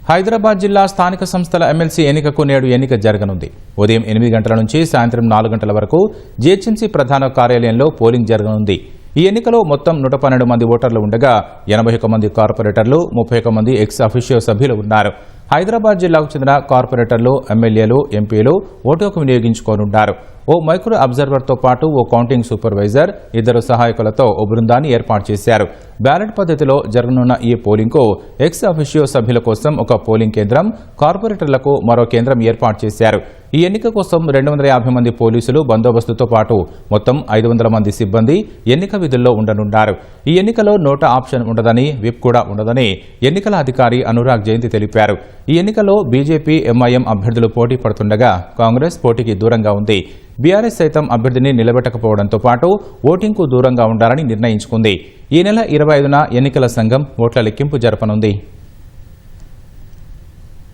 హైదరాబాద్ జిల్లా స్థానిక సంస్థల ఎమ్మెల్సీ ఎన్నికకు నేడు ఎన్నిక జరగనుంది. ఉదయం 8 గంటల నుంచి సాయంత్రం 4 గంటల వరకు జీహెచ్ఎంసీ ప్రధాన కార్యాలయంలో పోలింగ్ జరగనుంది. ఈ ఎన్నికలో మొత్తం 112 మంది ఓటర్లు ఉండగా 81 మంది కార్పొరేటర్లు, 31 మంది ఎక్స్ అఫిషియో సభ్యులు ఉన్నారు. హైదరాబాద్ జిల్లాకు చెందిన కార్పొరేటర్లు, ఎమ్మెల్యేలు, ఎంపీలు ఓటుకు వినియోగించుకోనున్నారు. ఓ మైక్రో అబ్జర్వర్తో పాటు ఓ కౌంటింగ్ సూపర్వైజర్, 2 సహాయకులతో ఓ బృందాన్ని ఏర్పాటు చేశారు. బ్యాలెట్ పద్ధతిలో జరగనున్న ఈ పోలింగ్కు ఎక్స్ అఫిషియో సభ్యుల కోసం ఒక పోలింగ్ కేంద్రం, కార్పొరేటర్లకు మరో కేంద్రం ఏర్పాటు చేశారు. ఈ ఎన్నిక కోసం 250 మంది పోలీసులు బందోబస్తుతో పాటు మొత్తం 500 మంది సిబ్బంది ఎన్నిక విధుల్లో ఉండనున్నారు. ఈ ఎన్నికలో నోటా ఆప్షన్ ఉండదని, విప్ కూడా ఉండదని ఎన్నికల అధికారి అనురాగ్ జయంతి తెలిపారు. ఈ ఎన్నికలో బీజేపీ, ఎంఐఎం అభ్యర్థులు పోటీ పడుతుండగా కాంగ్రెస్ పోటీకి దూరంగా ఉంది. బీఆర్ఎస్ సైతం అభ్యర్థిని నిలబెట్టకపోవడంతో పాటు ఓటింగ్కు దూరంగా ఉండాలని నిర్ణయించుకుంది. ఈ నెల 25న ఎన్నికల సంఘం ఓట్ల లెక్కింపు జరపనుంది.